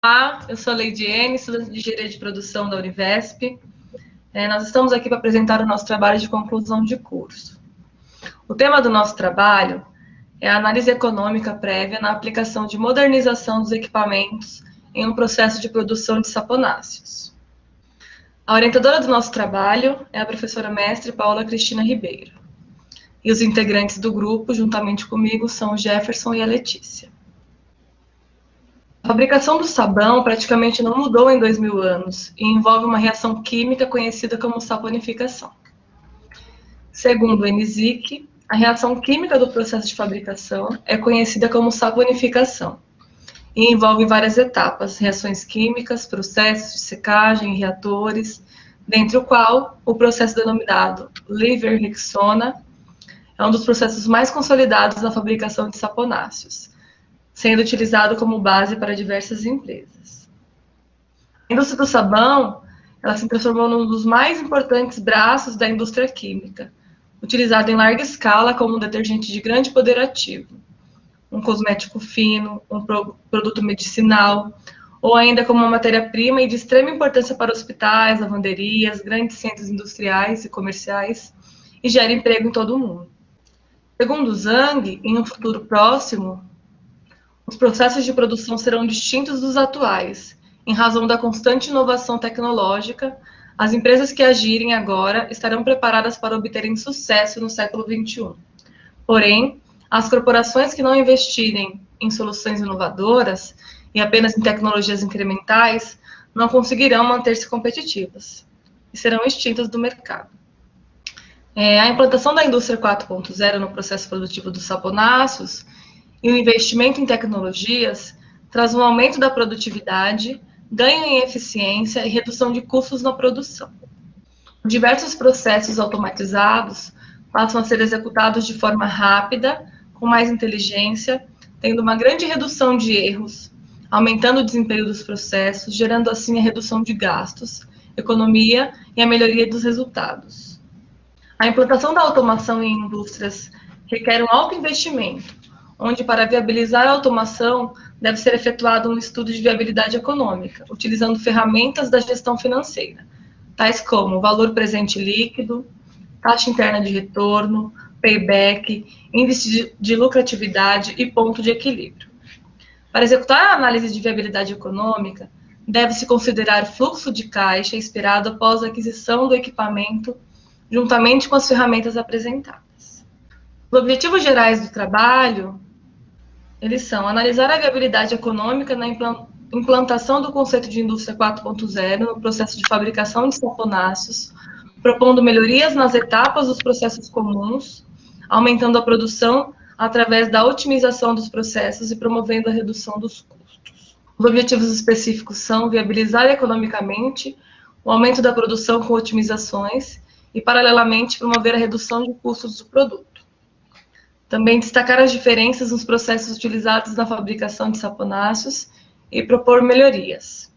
Olá, eu sou a Leidiene, estudante de Engenharia de Produção da Univesp. Nós estamos aqui para apresentar o nosso trabalho de conclusão de curso. O tema do nosso trabalho é a análise econômica prévia na aplicação de modernização dos equipamentos em um processo de produção de saponáceos. A orientadora do nosso trabalho é a professora mestre Paula Cristina Ribeiro. E os integrantes do grupo, juntamente comigo, são o Jefferson e a Letícia. A fabricação do sabão praticamente não mudou em 2000 anos e envolve uma reação química conhecida como saponificação. Segundo o ENISIC, a reação química do processo de fabricação é conhecida como saponificação e envolve várias etapas, reações químicas, processos de secagem, reatores, dentre o qual o processo denominado Lever-Rexona é um dos processos mais consolidados na fabricação de saponáceos, sendo utilizado como base para diversas empresas. A indústria do sabão, ela se transformou num dos mais importantes braços da indústria química, utilizado em larga escala como um detergente de grande poder ativo, um cosmético fino, um produto medicinal, ou ainda como uma matéria-prima e de extrema importância para hospitais, lavanderias, grandes centros industriais e comerciais, e gera emprego em todo o mundo. Segundo o Zhang, em um futuro próximo, os processos de produção serão distintos dos atuais. Em razão da constante inovação tecnológica, as empresas que agirem agora estarão preparadas para obterem sucesso no século XXI. Porém, as corporações que não investirem em soluções inovadoras e apenas em tecnologias incrementais não conseguirão manter-se competitivas e serão extintas do mercado. A implantação da indústria 4.0 no processo produtivo dos saponáceos e o investimento em tecnologias traz um aumento da produtividade, ganho em eficiência e redução de custos na produção. Diversos processos automatizados passam a ser executados de forma rápida, com mais inteligência, tendo uma grande redução de erros, aumentando o desempenho dos processos, gerando assim a redução de gastos, economia e a melhoria dos resultados. A implantação da automação em indústrias requer um alto investimento, onde, para viabilizar a automação, deve ser efetuado um estudo de viabilidade econômica, utilizando ferramentas da gestão financeira, tais como valor presente líquido, taxa interna de retorno, payback, índice de lucratividade e ponto de equilíbrio. Para executar a análise de viabilidade econômica, deve-se considerar fluxo de caixa esperado após a aquisição do equipamento, juntamente com as ferramentas apresentadas. Os objetivos gerais do trabalho eles são analisar a viabilidade econômica na implantação do conceito de indústria 4.0 no processo de fabricação de saponáceos, propondo melhorias nas etapas dos processos comuns, aumentando a produção através da otimização dos processos e promovendo a redução dos custos. Os objetivos específicos são viabilizar economicamente o aumento da produção com otimizações e, paralelamente, promover a redução de custos do produto. Também destacar as diferenças nos processos utilizados na fabricação de saponáceos e propor melhorias,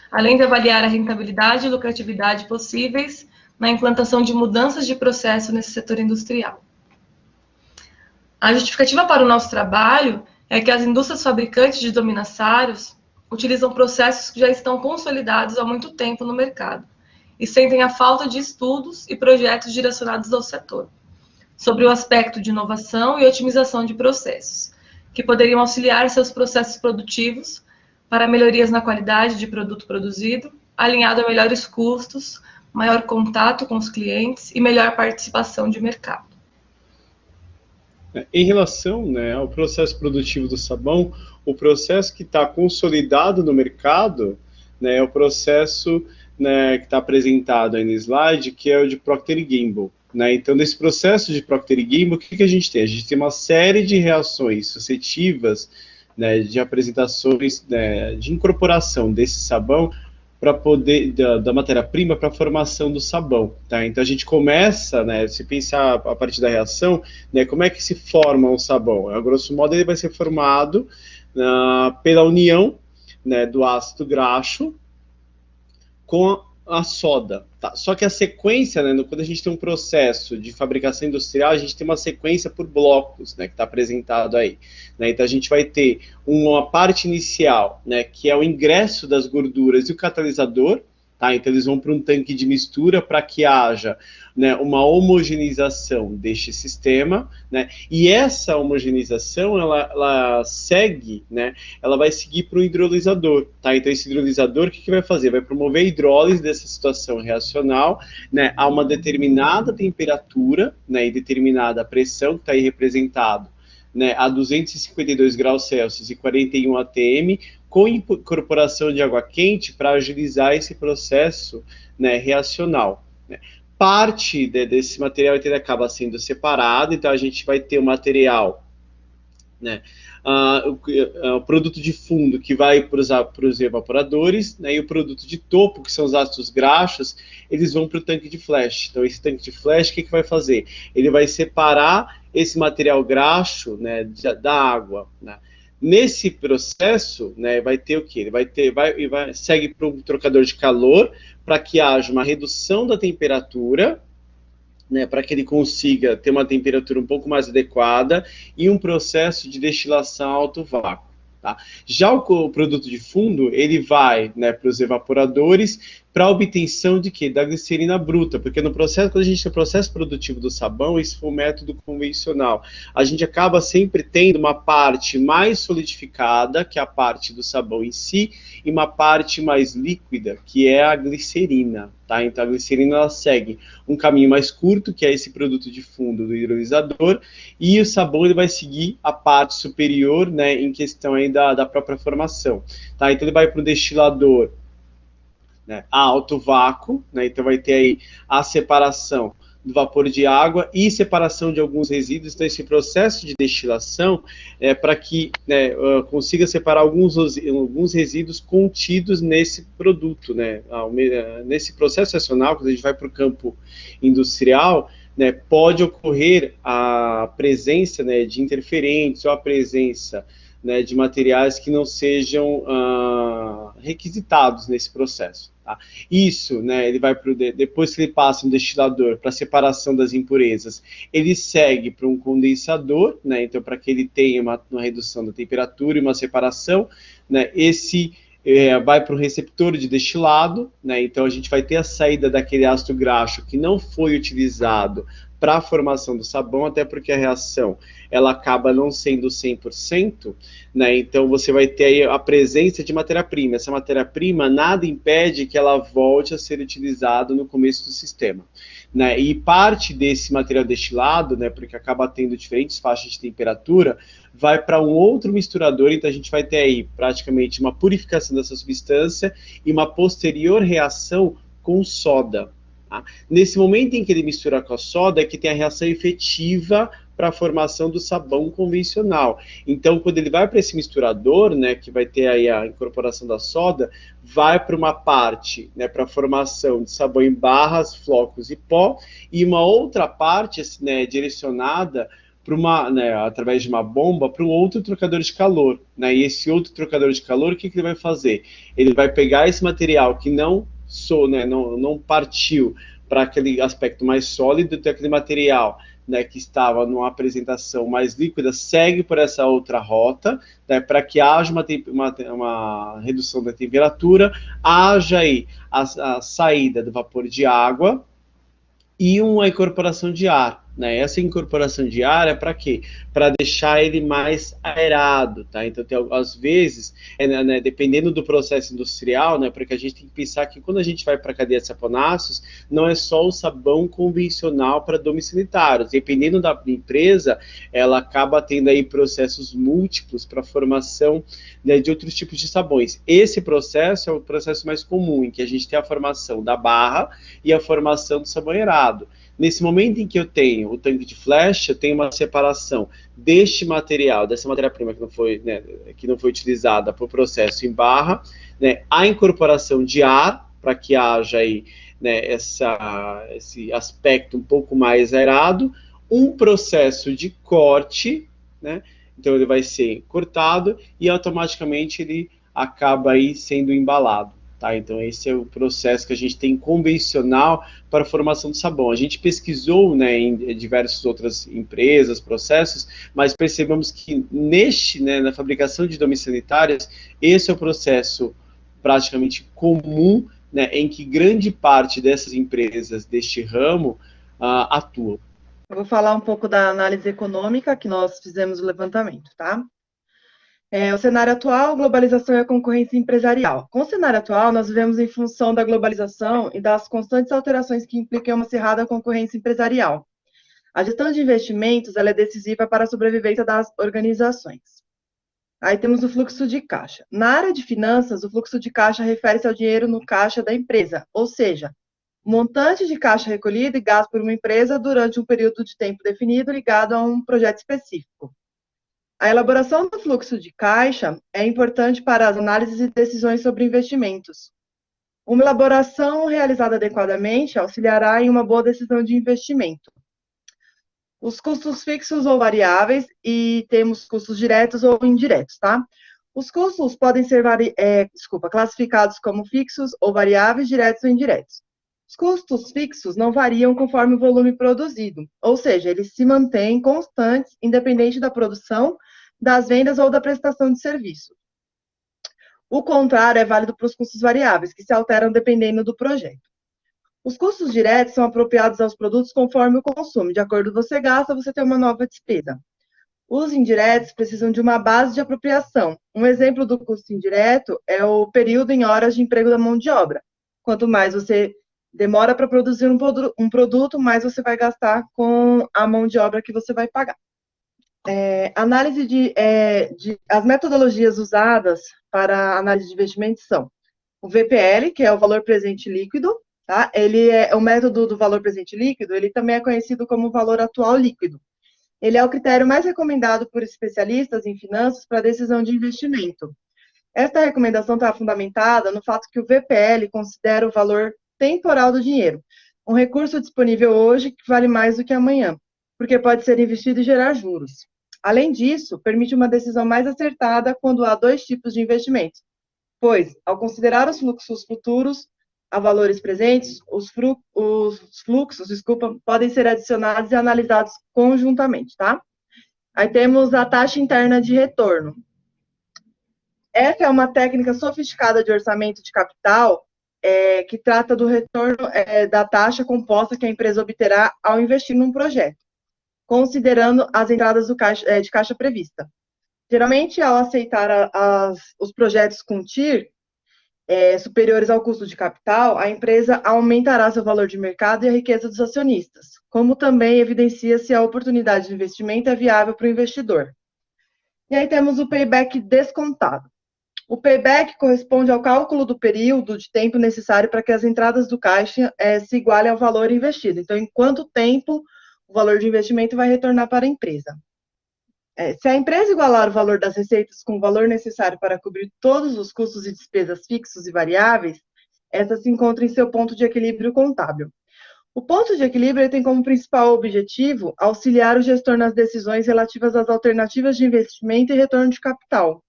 além de avaliar a rentabilidade e lucratividade possíveis na implantação de mudanças de processo nesse setor industrial. A justificativa para o nosso trabalho é que as indústrias fabricantes de dominaçários utilizam processos que já estão consolidados há muito tempo no mercado e sentem a falta de estudos e projetos direcionados ao setor, sobre o aspecto de inovação e otimização de processos, que poderiam auxiliar seus processos produtivos para melhorias na qualidade de produto produzido, alinhado a melhores custos, maior contato com os clientes e melhor participação de mercado. Em relação, ao processo produtivo do sabão, o processo que está consolidado no mercado, é o processo que está apresentado aí no slide, que é o de Procter & Gamble. Então, nesse processo de Procter & Gamble, o que a gente tem? A gente tem uma série de reações sucessivas, de apresentações, de incorporação desse sabão para poder, da matéria-prima para a formação do sabão. Então, a gente começa, se pensar a partir da reação, como é que se forma o sabão? A grosso modo, ele vai ser formado pela união do ácido graxo com a soda, tá? Só que a sequência, né, quando a gente tem um processo de fabricação industrial, a gente tem uma sequência por blocos, né, que está apresentado aí, né? Então a gente vai ter uma parte inicial, né, que é o ingresso das gorduras e o catalisador, tá? Então eles vão para um tanque de mistura para que haja, né, uma homogeneização deste sistema, né? E essa homogeneização ela segue, né? Ela vai seguir para o hidrolisador, tá? Então esse hidrolisador o que vai fazer? Vai promover a hidrólise dessa situação reacional, né, a uma determinada temperatura, né, e determinada pressão que está aí representado, né, a 252 graus Celsius e 41 atm, com incorporação de água quente para agilizar esse processo, né, reacional, né. Parte desse material ele acaba sendo separado, então a gente vai ter o material, né, o produto de fundo que vai para os evaporadores, né, e o produto de topo, que são os ácidos graxos, eles vão para o tanque de flash. Então esse tanque de flash, o que vai fazer? Ele vai separar esse material graxo, né, da água, né. Nesse processo, né, vai ter o que? Ele segue para um trocador de calor para que haja uma redução da temperatura, né, para que ele consiga ter uma temperatura um pouco mais adequada e um processo de destilação a alto vácuo. Tá? Já o produto de fundo, ele vai, né, para os evaporadores para obtenção de quê? Da glicerina bruta, porque no processo, quando a gente tem o processo produtivo do sabão, isso foi um método convencional. A gente acaba sempre tendo uma parte mais solidificada, que é a parte do sabão em si, e uma parte mais líquida, que é a glicerina. Tá? Então a glicerina ela segue um caminho mais curto, que é esse produto de fundo do hidrolisador, e o sabão ele vai seguir a parte superior, né, em questão aí da própria formação. Tá? Então ele vai para o destilador, né, a alto vácuo, né, então vai ter aí a separação do vapor de água e separação de alguns resíduos. Então esse processo de destilação é para que, né, consiga separar alguns resíduos contidos nesse produto, né. Nesse processo reacional, quando a gente vai para o campo industrial, né, pode ocorrer a presença, né, de interferentes ou a presença, né, de materiais que não sejam requisitados nesse processo. Tá? Isso, né, ele vai depois que ele passa no destilador para separação das impurezas, ele segue para um condensador, né, então para que ele tenha uma redução da temperatura e uma separação, né, esse vai para o receptor de destilado, né, então a gente vai ter a saída daquele ácido graxo que não foi utilizado para a formação do sabão, até porque a reação ela acaba não sendo 100%, né? Então você vai ter aí a presença de matéria-prima. Essa matéria-prima nada impede que ela volte a ser utilizada no começo do sistema, né? E parte desse material destilado, né, porque acaba tendo diferentes faixas de temperatura, vai para um outro misturador, então a gente vai ter aí praticamente uma purificação dessa substância e uma posterior reação com soda. Tá? Nesse momento em que ele mistura com a soda é que tem a reação efetiva para a formação do sabão convencional. Então, quando ele vai para esse misturador, né, que vai ter aí a incorporação da soda, vai para uma parte, né, para a formação de sabão em barras, flocos e pó, e uma outra parte, né, direcionada para uma, né, através de uma bomba, para um outro trocador de calor. Né, e esse outro trocador de calor, o que ele vai fazer? Ele vai pegar esse material que não partiu para aquele aspecto mais sólido, então aquele material, né, que estava numa apresentação mais líquida, segue por essa outra rota, né, para que haja uma redução da temperatura, haja aí a saída do vapor de água e uma incorporação de ar. Né? Essa incorporação de ar é para quê? Para deixar ele mais aerado, tá? Então, às vezes, né, dependendo do processo industrial, né, porque a gente tem que pensar que quando a gente vai para a cadeia de saponáceos, não é só o sabão convencional para domiciliários. Dependendo da empresa, ela acaba tendo aí processos múltiplos para a formação, né, de outros tipos de sabões. Esse processo é o processo mais comum, em que a gente tem a formação da barra e a formação do sabão aerado. Nesse momento em que eu tenho o tanque de flash, eu tenho uma separação deste material, dessa matéria-prima que não foi utilizada para o processo em barra, né, a incorporação de ar, para que haja aí, né, esse aspecto um pouco mais aerado, um processo de corte, né, então ele vai ser cortado e automaticamente ele acaba aí sendo embalado. Tá? Então, esse é o processo que a gente tem convencional para a formação do sabão. A gente pesquisou, né, em diversas outras empresas, processos, mas percebemos que na fabricação de domes sanitários, esse é o processo praticamente comum, né, em que grande parte dessas empresas deste ramo atuam. Eu vou falar um pouco da análise econômica que nós fizemos o levantamento, tá? O cenário atual, globalização e a concorrência empresarial. Com o cenário atual, nós vivemos em função da globalização e das constantes alterações que implicam uma acirrada concorrência empresarial. A gestão de investimentos ela é decisiva para a sobrevivência das organizações. Aí temos o fluxo de caixa. Na área de finanças, o fluxo de caixa refere-se ao dinheiro no caixa da empresa, ou seja, o montante de caixa recolhido e gasto por uma empresa durante um período de tempo definido ligado a um projeto específico. A elaboração do fluxo de caixa é importante para as análises e decisões sobre investimentos. Uma elaboração realizada adequadamente auxiliará em uma boa decisão de investimento. Os custos fixos ou variáveis, e temos custos diretos ou indiretos, tá? Os custos podem ser classificados como fixos ou variáveis, diretos ou indiretos. Os custos fixos não variam conforme o volume produzido, ou seja, eles se mantêm constantes, independente da produção, das vendas ou da prestação de serviço. O contrário é válido para os custos variáveis, que se alteram dependendo do projeto. Os custos diretos são apropriados aos produtos conforme o consumo. De acordo com o que você gasta, você tem uma nova despesa. Os indiretos precisam de uma base de apropriação. Um exemplo do custo indireto é o período em horas de emprego da mão de obra. Quanto mais você demora para produzir um produto, mais você vai gastar com a mão de obra que você vai pagar. Análise as metodologias usadas para análise de investimentos são o VPL, que é o valor presente líquido, tá? Ele é o método do valor presente líquido, ele também é conhecido como valor atual líquido. Ele é o critério mais recomendado por especialistas em finanças para decisão de investimento. Esta recomendação está fundamentada no fato que o VPL considera o valor temporal do dinheiro, um recurso disponível hoje que vale mais do que amanhã, porque pode ser investido e gerar juros. Além disso, permite uma decisão mais acertada quando há dois tipos de investimentos, pois, ao considerar os fluxos futuros a valores presentes, os fluxos, podem ser adicionados e analisados conjuntamente, tá? Aí temos a taxa interna de retorno. Essa é uma técnica sofisticada de orçamento de capital, que trata do retorno da taxa composta que a empresa obterá ao investir num projeto, considerando as entradas de caixa prevista. Geralmente, ao aceitar os projetos com TIR superiores ao custo de capital, a empresa aumentará seu valor de mercado e a riqueza dos acionistas, como também evidencia se a oportunidade de investimento é viável para o investidor. E aí temos o payback descontado. O payback corresponde ao cálculo do período de tempo necessário para que as entradas do caixa se igualem ao valor investido. Então, em quanto tempo o valor de investimento vai retornar para a empresa. Se a empresa igualar o valor das receitas com o valor necessário para cobrir todos os custos e despesas fixos e variáveis, essa se encontra em seu ponto de equilíbrio contábil. O ponto de equilíbrio tem como principal objetivo auxiliar o gestor nas decisões relativas às alternativas de investimento e retorno de capital.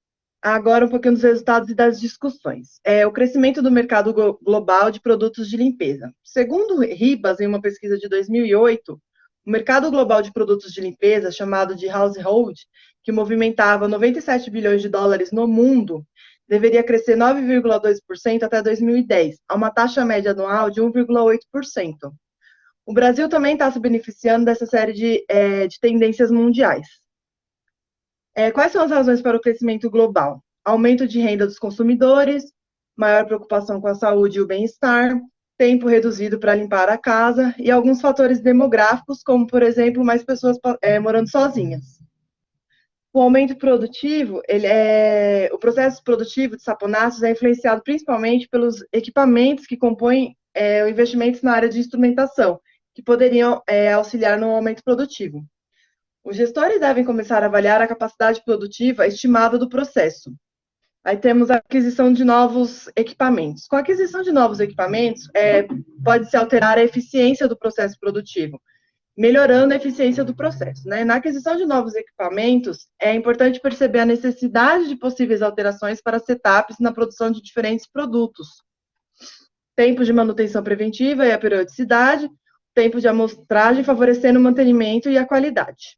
Agora, um pouquinho dos resultados e das discussões. O crescimento do mercado global de produtos de limpeza. Segundo Ribas, em uma pesquisa de 2008, o mercado global de produtos de limpeza, chamado de household, que movimentava 97 bilhões de dólares no mundo, deveria crescer 9,2% até 2010, a uma taxa média anual de 1,8%. O Brasil também está se beneficiando dessa série de tendências mundiais. Quais são as razões para o crescimento global? Aumento de renda dos consumidores, maior preocupação com a saúde e o bem-estar, tempo reduzido para limpar a casa e alguns fatores demográficos, como, por exemplo, mais pessoas morando sozinhas. O aumento produtivo, o processo produtivo de saponáceos é influenciado principalmente pelos equipamentos que compõem investimentos na área de instrumentação, que poderiam auxiliar no aumento produtivo. Os gestores devem começar a avaliar a capacidade produtiva estimada do processo. Aí temos a aquisição de novos equipamentos. Com a aquisição de novos equipamentos, pode-se alterar a eficiência do processo produtivo, melhorando a eficiência do processo, né? Na aquisição de novos equipamentos, é importante perceber a necessidade de possíveis alterações para setups na produção de diferentes produtos. tempo de manutenção preventiva e a periodicidade, tempo de amostragem, favorecendo o mantenimento e a qualidade.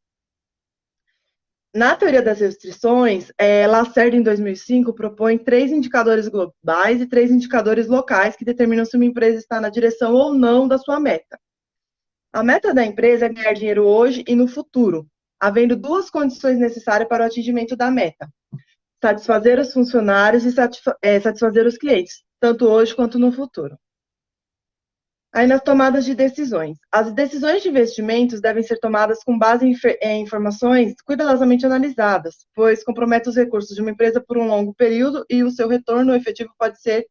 Na teoria das restrições, Lacerda, em 2005, propõe 3 indicadores globais e 3 indicadores locais que determinam se uma empresa está na direção ou não da sua meta. A meta da empresa é ganhar dinheiro hoje e no futuro, havendo 2 condições necessárias para o atingimento da meta: satisfazer os funcionários e satisfazer os clientes, tanto hoje quanto no futuro. Aí, nas tomadas de decisões. As decisões de investimentos devem ser tomadas com base em informações cuidadosamente analisadas, pois comprometem os recursos de uma empresa por um longo período e o seu retorno efetivo pode ser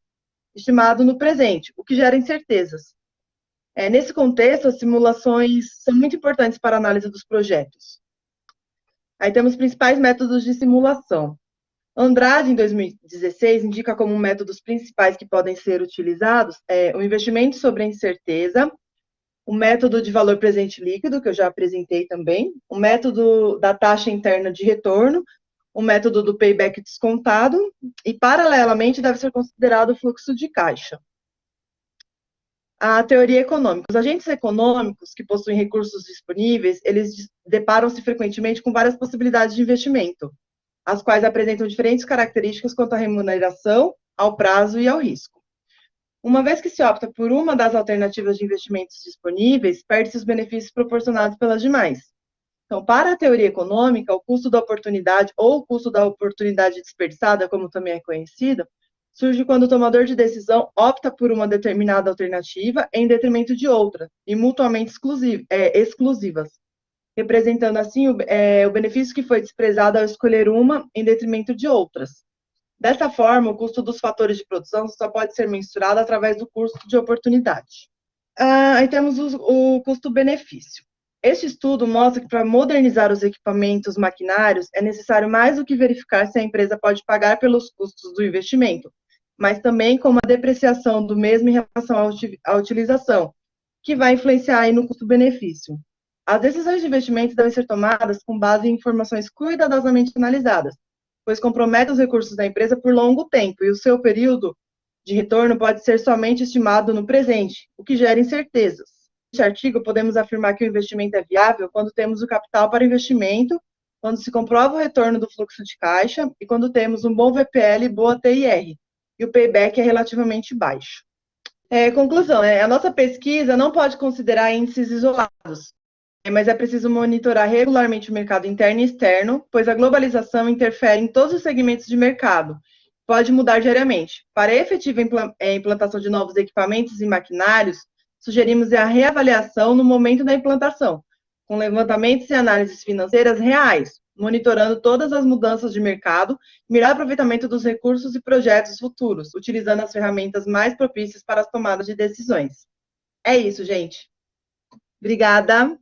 estimado no presente, o que gera incertezas. Nesse contexto, as simulações são muito importantes para a análise dos projetos. Aí temos os principais métodos de simulação. Andrade, em 2016, indica como métodos principais que podem ser utilizados o investimento sobre a incerteza, o método de valor presente líquido, que eu já apresentei também, o método da taxa interna de retorno, o método do payback descontado, e, paralelamente, deve ser considerado o fluxo de caixa. A teoria econômica. Os agentes econômicos que possuem recursos disponíveis, eles deparam-se frequentemente com várias possibilidades de investimento, as quais apresentam diferentes características quanto à remuneração, ao prazo e ao risco. Uma vez que se opta por uma das alternativas de investimentos disponíveis, perde-se os benefícios proporcionados pelas demais. Então, para a teoria econômica, o custo da oportunidade, ou o custo da oportunidade desperdiçada, como também é conhecido, surge quando o tomador de decisão opta por uma determinada alternativa em detrimento de outra, e mutuamente exclusivas, representando assim o benefício que foi desprezado ao escolher uma em detrimento de outras. Dessa forma, o custo dos fatores de produção só pode ser mensurado através do custo de oportunidade. Aí temos o custo-benefício. Este estudo mostra que para modernizar os equipamentos maquinários é necessário mais do que verificar se a empresa pode pagar pelos custos do investimento, mas também como a depreciação do mesmo em relação à utilização, que vai influenciar aí no custo-benefício. As decisões de investimento devem ser tomadas com base em informações cuidadosamente analisadas, pois comprometem os recursos da empresa por longo tempo e o seu período de retorno pode ser somente estimado no presente, o que gera incertezas. Neste artigo, podemos afirmar que o investimento é viável quando temos o capital para investimento, quando se comprova o retorno do fluxo de caixa e quando temos um bom VPL e boa TIR, e o payback é relativamente baixo. Conclusão, a nossa pesquisa não pode considerar índices isolados, mas é preciso monitorar regularmente o mercado interno e externo, pois a globalização interfere em todos os segmentos de mercado, pode mudar diariamente. Para a efetiva implantação de novos equipamentos e maquinários, sugerimos a reavaliação no momento da implantação, com levantamentos e análises financeiras reais, monitorando todas as mudanças de mercado, mirar aproveitamento dos recursos e projetos futuros, utilizando as ferramentas mais propícias para as tomadas de decisões. É isso, gente. Obrigada.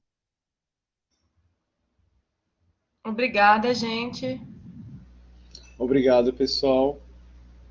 Obrigada, gente. Obrigado, pessoal.